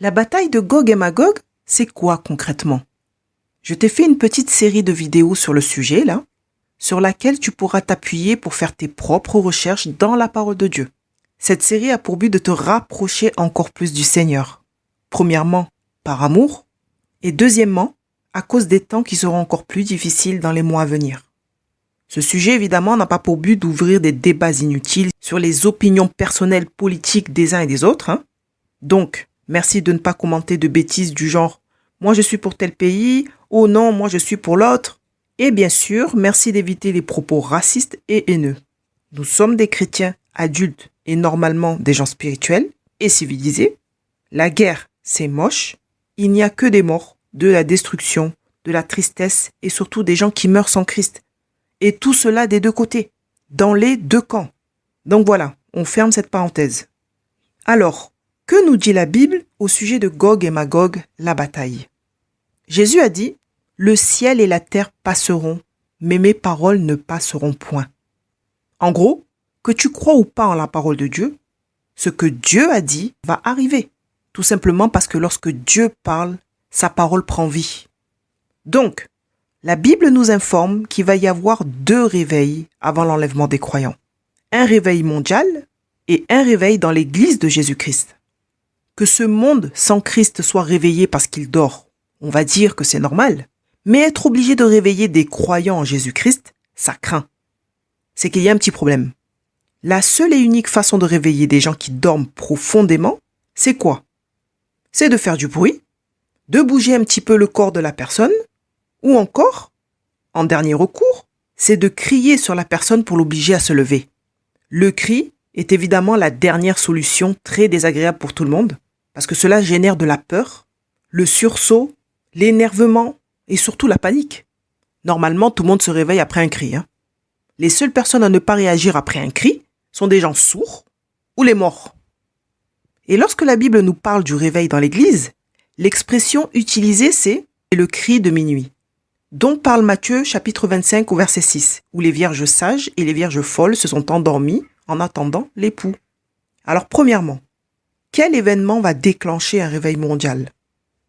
La bataille de Gog et Magog, c'est quoi concrètement? Je t'ai fait une petite série de vidéos sur le sujet, là, sur laquelle tu pourras t'appuyer pour faire tes propres recherches dans la parole de Dieu. Cette série a pour but de te rapprocher encore plus du Seigneur. Premièrement, par amour, et deuxièmement, à cause des temps qui seront encore plus difficiles dans les mois à venir. Ce sujet, évidemment, n'a pas pour but d'ouvrir des débats inutiles sur les opinions personnelles politiques des uns et des autres. Donc, merci de ne pas commenter de bêtises du genre « moi je suis pour tel pays »,« oh non, moi je suis pour l'autre ». Et bien sûr, merci d'éviter les propos racistes et haineux. Nous sommes des chrétiens adultes et normalement des gens spirituels et civilisés. La guerre, c'est moche. Il n'y a que des morts, de la destruction, de la tristesse et surtout des gens qui meurent sans Christ. Et tout cela des deux côtés, dans les deux camps. Donc voilà, on ferme cette parenthèse. Alors, que nous dit la Bible au sujet de Gog et Magog, la bataille? Jésus a dit « Le ciel et la terre passeront, mais mes paroles ne passeront point ». En gros, que tu crois ou pas en la parole de Dieu, ce que Dieu a dit va arriver. Tout simplement parce que lorsque Dieu parle, sa parole prend vie. Donc, la Bible nous informe qu'il va y avoir 2 réveils avant l'enlèvement des croyants. Un réveil mondial et un réveil dans l'Église de Jésus-Christ. Que ce monde sans Christ soit réveillé parce qu'il dort, on va dire que c'est normal. Mais être obligé de réveiller des croyants en Jésus-Christ, ça craint. C'est qu'il y a un petit problème. La seule et unique façon de réveiller des gens qui dorment profondément, c'est quoi? C'est de faire du bruit, de bouger un petit peu le corps de la personne, ou encore, en dernier recours, c'est de crier sur la personne pour l'obliger à se lever. Le cri est évidemment la dernière solution très désagréable pour tout le monde, parce que cela génère de la peur, le sursaut, l'énervement et surtout la panique. Normalement, tout le monde se réveille après un cri. Les seules personnes à ne pas réagir après un cri sont des gens sourds ou les morts. Et lorsque la Bible nous parle du réveil dans l'Église, l'expression utilisée c'est le cri de minuit, dont parle Matthieu chapitre 25 au verset 6, où les vierges sages et les vierges folles se sont endormies en attendant l'époux. Alors premièrement, quel événement va déclencher un réveil mondial?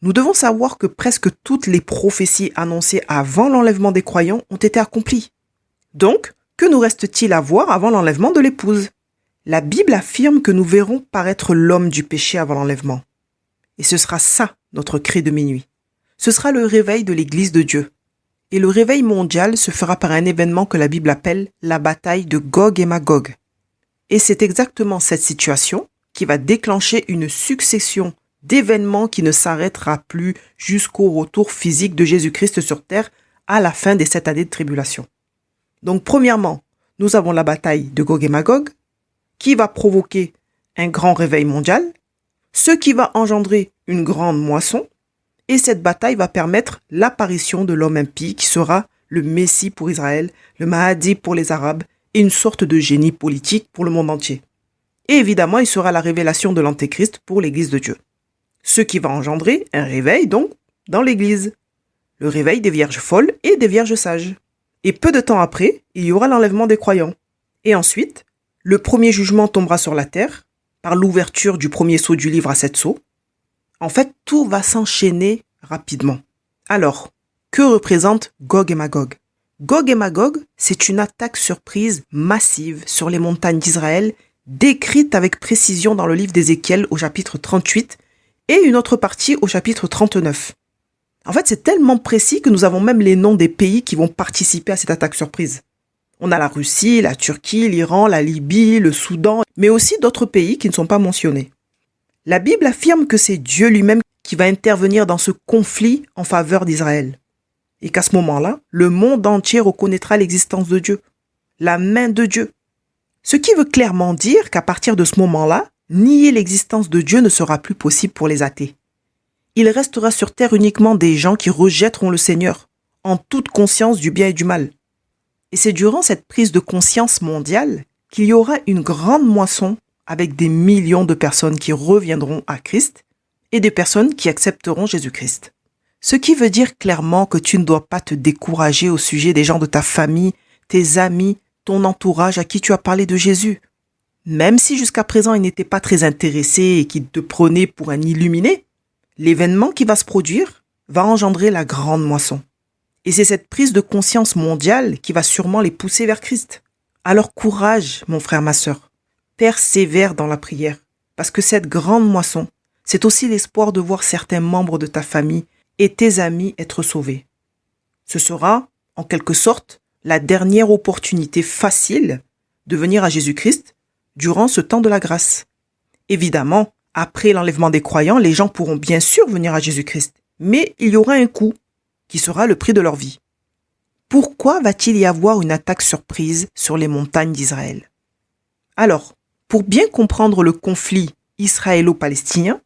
Nous devons savoir que presque toutes les prophéties annoncées avant l'enlèvement des croyants ont été accomplies. Donc, que nous reste-t-il à voir avant l'enlèvement de l'épouse? La Bible affirme que nous verrons paraître l'homme du péché avant l'enlèvement. Et ce sera ça, notre cri de minuit. Ce sera le réveil de l'Église de Dieu. Et le réveil mondial se fera par un événement que la Bible appelle la bataille de Gog et Magog. Et c'est exactement cette situation qui va déclencher une succession d'événements qui ne s'arrêtera plus jusqu'au retour physique de Jésus-Christ sur terre à la fin des 7 années de tribulation. Donc premièrement, nous avons la bataille de Gog et Magog qui va provoquer un grand réveil mondial, ce qui va engendrer une grande moisson. Et cette bataille va permettre l'apparition de l'homme impie qui sera le Messie pour Israël, le Mahdi pour les Arabes et une sorte de génie politique pour le monde entier. Et évidemment, il sera la révélation de l'Antéchrist pour l'Église de Dieu. Ce qui va engendrer un réveil donc dans l'Église. Le réveil des vierges folles et des vierges sages. Et peu de temps après, il y aura l'enlèvement des croyants. Et ensuite, le premier jugement tombera sur la terre par l'ouverture du premier sceau du livre à 7 sceaux. En fait, tout va s'enchaîner rapidement. Alors, que représente Gog et Magog? Gog et Magog, c'est une attaque surprise massive sur les montagnes d'Israël, décrite avec précision dans le livre d'Ézéchiel au chapitre 38 et une autre partie au chapitre 39. En fait, c'est tellement précis que nous avons même les noms des pays qui vont participer à cette attaque surprise. On a la Russie, la Turquie, l'Iran, la Libye, le Soudan, mais aussi d'autres pays qui ne sont pas mentionnés. La Bible affirme que c'est Dieu lui-même qui va intervenir dans ce conflit en faveur d'Israël. Et qu'à ce moment-là, le monde entier reconnaîtra l'existence de Dieu, la main de Dieu. Ce qui veut clairement dire qu'à partir de ce moment-là, nier l'existence de Dieu ne sera plus possible pour les athées. Il restera sur terre uniquement des gens qui rejetteront le Seigneur, en toute conscience du bien et du mal. Et c'est durant cette prise de conscience mondiale qu'il y aura une grande moisson avec des millions de personnes qui reviendront à Christ et des personnes qui accepteront Jésus-Christ. Ce qui veut dire clairement que tu ne dois pas te décourager au sujet des gens de ta famille, tes amis, ton entourage à qui tu as parlé de Jésus. Même si jusqu'à présent ils n'étaient pas très intéressés et qu'ils te prenaient pour un illuminé, L'événement qui va se produire va engendrer la grande moisson. Et c'est cette prise de conscience mondiale qui va sûrement les pousser vers Christ. Alors courage, mon frère, ma sœur. Persévère dans la prière. Parce que cette grande moisson, c'est aussi l'espoir de voir certains membres de ta famille et tes amis être sauvés. Ce sera, en quelque sorte, la dernière opportunité facile de venir à Jésus-Christ durant ce temps de la grâce. Évidemment, après l'enlèvement des croyants, les gens pourront bien sûr venir à Jésus-Christ, mais il y aura un coût qui sera le prix de leur vie. Pourquoi va-t-il y avoir une attaque surprise sur les montagnes d'Israël? Alors, pour bien comprendre le conflit israélo-palestinien,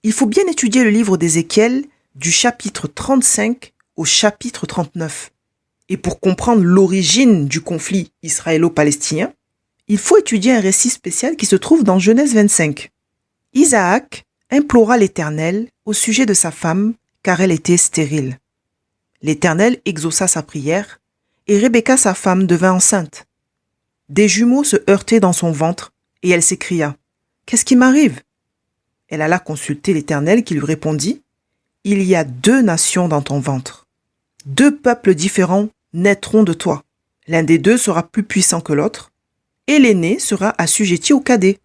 il faut bien étudier le livre d'Ézéchiel du chapitre 35 au chapitre 39. Et pour comprendre l'origine du conflit israélo-palestinien, il faut étudier un récit spécial qui se trouve dans Genèse 25. Isaac implora l'Éternel au sujet de sa femme, car elle était stérile. L'Éternel exauça sa prière, et Rebecca, sa femme, devint enceinte. Des jumeaux se heurtaient dans son ventre, et elle s'écria « Qu'est-ce qui m'arrive ?» Elle alla consulter l'Éternel qui lui répondit « Il y a 2 nations dans ton ventre. 2 peuples différents naîtront de toi. L'un des 2 sera plus puissant que l'autre, et l'aîné sera assujetti au cadet. »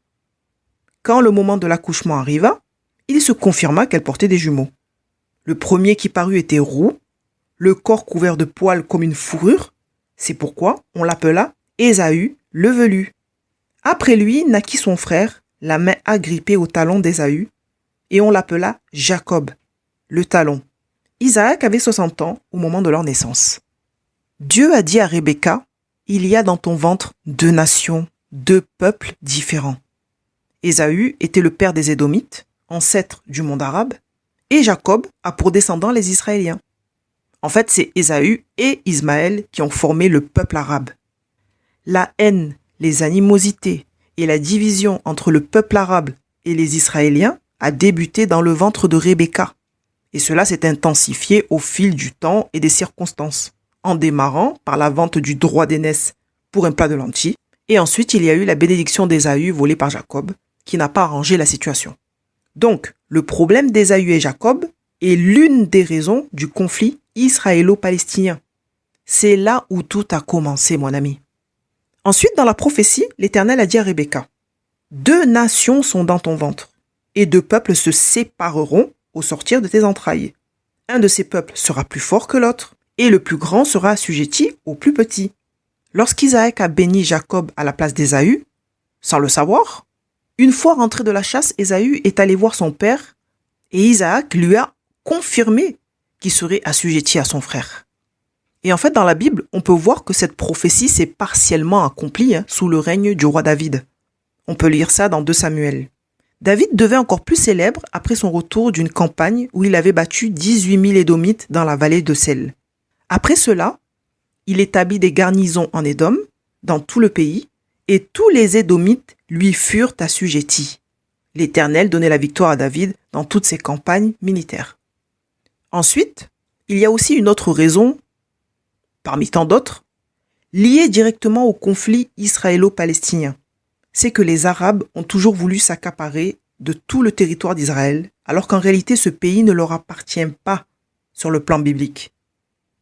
Quand le moment de l'accouchement arriva, il se confirma qu'elle portait des jumeaux. Le premier qui parut était roux, le corps couvert de poils comme une fourrure. C'est pourquoi on l'appela Ésaü le velu. Après lui naquit son frère, la main agrippée au talon d'Ésaü, et on l'appela Jacob, le talon. Isaac avait 60 ans au moment de leur naissance. Dieu a dit à Rebecca, « Il y a dans ton ventre 2 nations, 2 peuples différents. » Ésaü était le père des Édomites, ancêtre du monde arabe, et Jacob a pour descendants les Israéliens. En fait, c'est Ésaü et Ismaël qui ont formé le peuple arabe. La haine, les animosités et la division entre le peuple arabe et les Israéliens a débuté dans le ventre de Rebecca. Et cela s'est intensifié au fil du temps et des circonstances, en démarrant par la vente du droit d'aînesse pour un plat de lentilles, et ensuite il y a eu la bénédiction d'Ésaü volée par Jacob, qui n'a pas arrangé la situation. Donc, le problème d'Ésaü et Jacob est l'une des raisons du conflit israélo-palestinien. C'est là où tout a commencé, mon ami. Ensuite, dans la prophétie, l'Éternel a dit à Rebecca, « 2 nations sont dans ton ventre, et 2 peuples se sépareront au sortir de tes entrailles. Un de ces peuples sera plus fort que l'autre, et le plus grand sera assujetti au plus petit. » Lorsqu'Isaac a béni Jacob à la place d'Ésaü, sans le savoir, une fois rentré de la chasse, Ésaü est allé voir son père, et Isaac lui a confirmé qu'il serait assujetti à son frère. Et en fait, dans la Bible, on peut voir que cette prophétie s'est partiellement accomplie sous le règne du roi David. On peut lire ça dans 2 Samuel. David devint encore plus célèbre après son retour d'une campagne où il avait battu 18 000 Édomites dans la vallée de Sel. Après cela, il établit des garnisons en Édom, dans tout le pays, et tous les Édomites lui furent assujettis. L'Éternel donnait la victoire à David dans toutes ses campagnes militaires. Ensuite, il y a aussi une autre raison, parmi tant d'autres, liée directement au conflit israélo-palestinien. C'est que les Arabes ont toujours voulu s'accaparer de tout le territoire d'Israël, alors qu'en réalité ce pays ne leur appartient pas sur le plan biblique.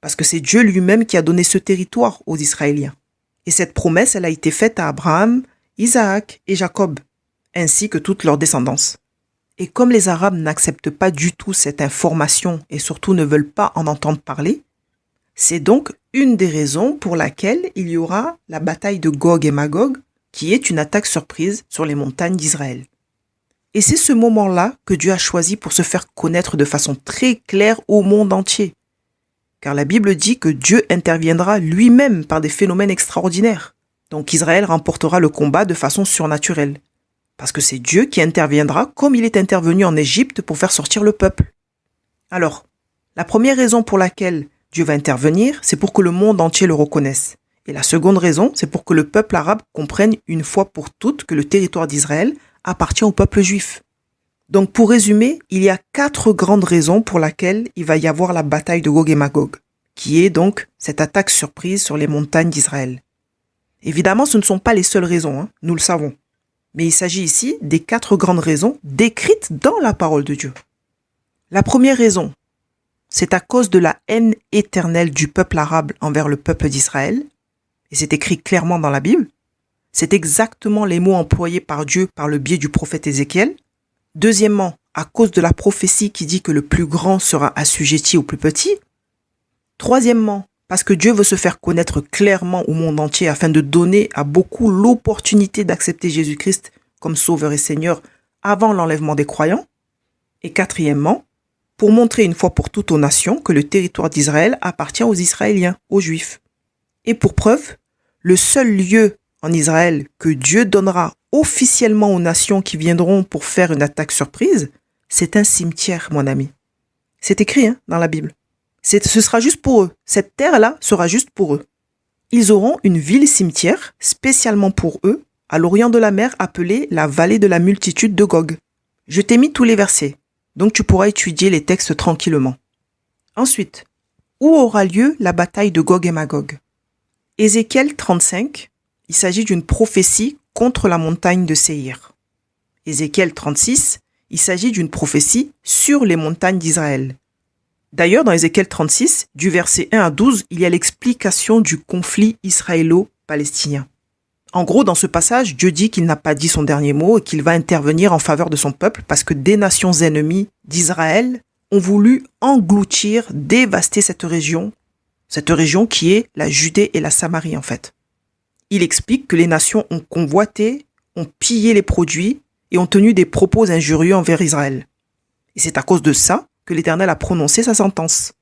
Parce que c'est Dieu lui-même qui a donné ce territoire aux Israéliens. Et cette promesse, elle a été faite à Abraham, Isaac et Jacob, ainsi que toute leur descendance. Et comme les Arabes n'acceptent pas du tout cette information et surtout ne veulent pas en entendre parler, c'est donc une des raisons pour laquelle il y aura la bataille de Gog et Magog, qui est une attaque surprise sur les montagnes d'Israël. Et c'est ce moment-là que Dieu a choisi pour se faire connaître de façon très claire au monde entier. Car la Bible dit que Dieu interviendra lui-même par des phénomènes extraordinaires. Donc Israël remportera le combat de façon surnaturelle. Parce que c'est Dieu qui interviendra comme il est intervenu en Égypte pour faire sortir le peuple. Alors, la première raison pour laquelle Dieu va intervenir, c'est pour que le monde entier le reconnaisse. Et la seconde raison, c'est pour que le peuple arabe comprenne une fois pour toutes que le territoire d'Israël appartient au peuple juif. Donc pour résumer, il y a 4 grandes raisons pour lesquelles il va y avoir la bataille de Gog et Magog, qui est donc cette attaque surprise sur les montagnes d'Israël. Évidemment, ce ne sont pas les seules raisons, nous le savons. Mais il s'agit ici des 4 grandes raisons décrites dans la parole de Dieu. La première raison, c'est à cause de la haine éternelle du peuple arabe envers le peuple d'Israël, et c'est écrit clairement dans la Bible. C'est exactement les mots employés par Dieu par le biais du prophète Ézéchiel. Deuxièmement, à cause de la prophétie qui dit que le plus grand sera assujetti au plus petit. Troisièmement, parce que Dieu veut se faire connaître clairement au monde entier afin de donner à beaucoup l'opportunité d'accepter Jésus-Christ comme Sauveur et Seigneur avant l'enlèvement des croyants. Et quatrièmement, pour montrer une fois pour toutes aux nations que le territoire d'Israël appartient aux Israéliens, aux Juifs. Et pour preuve, le seul lieu en Israël que Dieu donnera officiellement aux nations qui viendront pour faire une attaque surprise, c'est un cimetière, mon ami. C'est écrit dans la Bible. Ce sera juste pour eux. Cette terre-là sera juste pour eux. Ils auront une ville cimetière spécialement pour eux, à l'orient de la mer, appelée la vallée de la multitude de Gog. Je t'ai mis tous les versets, donc tu pourras étudier les textes tranquillement. Ensuite, où aura lieu la bataille de Gog et Magog? Ézéchiel 35, il s'agit d'une prophétie contre la montagne de Séhir. Ézéchiel 36, il s'agit d'une prophétie sur les montagnes d'Israël. D'ailleurs, dans Ézéchiel 36, du verset 1 à 12, il y a l'explication du conflit israélo-palestinien. En gros, dans ce passage, Dieu dit qu'il n'a pas dit son dernier mot et qu'il va intervenir en faveur de son peuple parce que des nations ennemies d'Israël ont voulu engloutir, dévaster cette région qui est la Judée et la Samarie en fait. Il explique que les nations ont convoité, ont pillé les produits et ont tenu des propos injurieux envers Israël. Et c'est à cause de ça que l'Éternel a prononcé sa sentence.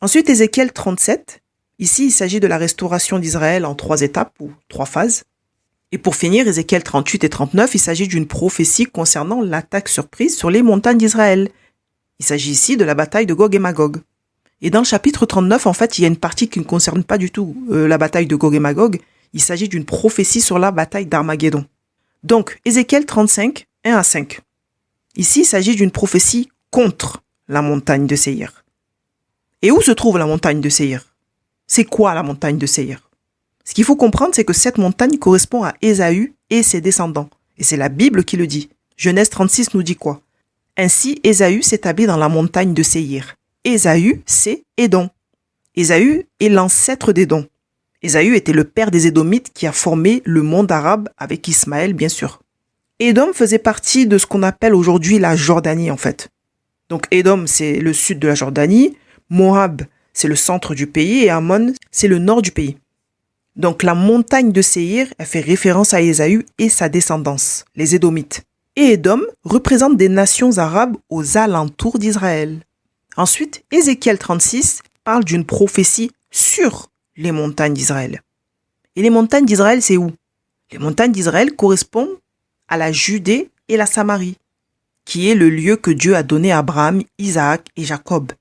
Ensuite, Ézéchiel 37. Ici, il s'agit de la restauration d'Israël en 3 étapes ou 3 phases. Et pour finir, Ézéchiel 38 et 39, il s'agit d'une prophétie concernant l'attaque surprise sur les montagnes d'Israël. Il s'agit ici de la bataille de Gog et Magog. Et dans le chapitre 39, en fait, il y a une partie qui ne concerne pas du tout la bataille de Gog et Magog. Il s'agit d'une prophétie sur la bataille d'Armageddon. Donc, Ézéchiel 35, 1 à 5. Ici, il s'agit d'une prophétie contre la montagne de Séhir. Et où se trouve la montagne de Séhir? C'est quoi la montagne de Séhir? Ce qu'il faut comprendre, c'est que cette montagne correspond à Ésaü et ses descendants. Et c'est la Bible qui le dit. Genèse 36 nous dit quoi? Ainsi, Ésaü s'établit dans la montagne de Séhir. Ésaü, c'est Édom. Ésaü est l'ancêtre d'Édom. Ésaü était le père des Édomites qui a formé le monde arabe avec Ismaël, bien sûr. Édom faisait partie de ce qu'on appelle aujourd'hui la Jordanie, en fait. Donc Édom, c'est le sud de la Jordanie, Moab, c'est le centre du pays, et Ammon, c'est le nord du pays. Donc la montagne de Séhir, elle fait référence à Ésaü et sa descendance, les Édomites. Et Édom représente des nations arabes aux alentours d'Israël. Ensuite, Ézéchiel 36 parle d'une prophétie sur les montagnes d'Israël. Et les montagnes d'Israël, c'est où? Les montagnes d'Israël correspondent à la Judée et la Samarie, qui est le lieu que Dieu a donné à Abraham, Isaac et Jacob.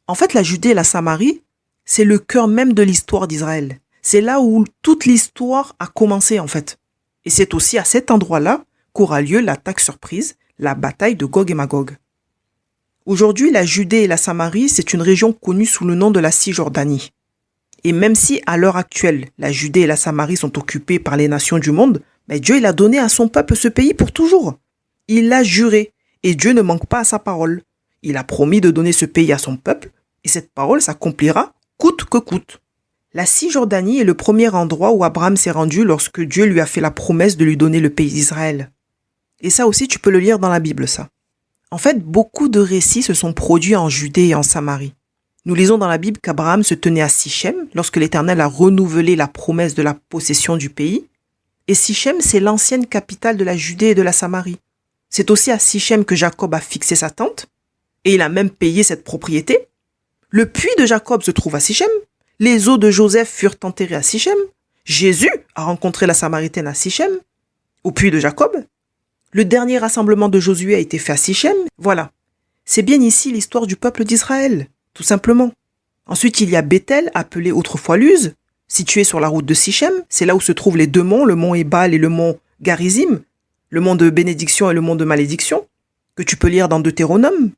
En fait, la Judée et la Samarie, c'est le cœur même de l'histoire d'Israël. C'est là où toute l'histoire a commencé, en fait. Et c'est aussi à cet endroit-là qu'aura lieu l'attaque surprise, la bataille de Gog et Magog. Aujourd'hui, la Judée et la Samarie, c'est une région connue sous le nom de la Cisjordanie. Et même si, à l'heure actuelle, la Judée et la Samarie sont occupées par les nations du monde, mais Dieu il a donné à son peuple ce pays pour toujours. Il l'a juré, et Dieu ne manque pas à sa parole. Il a promis de donner ce pays à son peuple, et cette parole s'accomplira coûte que coûte. La Cisjordanie est le premier endroit où Abraham s'est rendu lorsque Dieu lui a fait la promesse de lui donner le pays d'Israël. Et ça aussi, tu peux le lire dans la Bible, ça. En fait, beaucoup de récits se sont produits en Judée et en Samarie. Nous lisons dans la Bible qu'Abraham se tenait à Sichem lorsque l'Éternel a renouvelé la promesse de la possession du pays. Et Sichem, c'est l'ancienne capitale de la Judée et de la Samarie. C'est aussi à Sichem que Jacob a fixé sa tente, et il a même payé cette propriété. Le puits de Jacob se trouve à Sichem. Les os de Joseph furent enterrés à Sichem. Jésus a rencontré la Samaritaine à Sichem, au puits de Jacob. Le dernier rassemblement de Josué a été fait à Sichem. Voilà. C'est bien ici l'histoire du peuple d'Israël, tout simplement. Ensuite, il y a Bethel, appelé autrefois Luz, situé sur la route de Sichem. C'est là où se trouvent les deux monts, le mont Ébal et le mont Garizim, le mont de bénédiction et le mont de malédiction, que tu peux lire dans Deutéronome.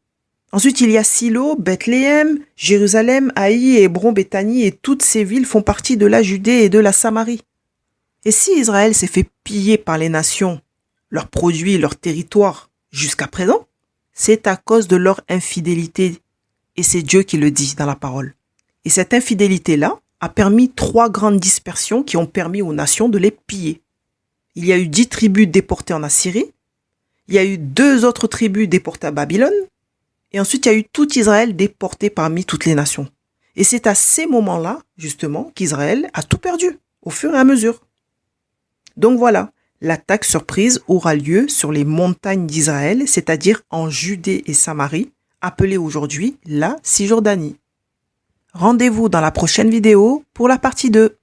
Ensuite, il y a Silo, Bethléem, Jérusalem, Haï, Hébron, Béthanie, et toutes ces villes font partie de la Judée et de la Samarie. Et si Israël s'est fait piller par les nations, leurs produits, leurs territoires, jusqu'à présent, c'est à cause de leur infidélité. Et c'est Dieu qui le dit dans la parole. Et cette infidélité-là a permis 3 grandes dispersions qui ont permis aux nations de les piller. Il y a eu 10 tribus déportées en Assyrie. Il y a eu 2 autres tribus déportées à Babylone. Et ensuite, il y a eu tout Israël déporté parmi toutes les nations. Et c'est à ces moments-là, justement, qu'Israël a tout perdu, au fur et à mesure. Donc voilà, l'attaque surprise aura lieu sur les montagnes d'Israël, c'est-à-dire en Judée et Samarie, appelée aujourd'hui la Cisjordanie. Rendez-vous dans la prochaine vidéo pour la partie 2.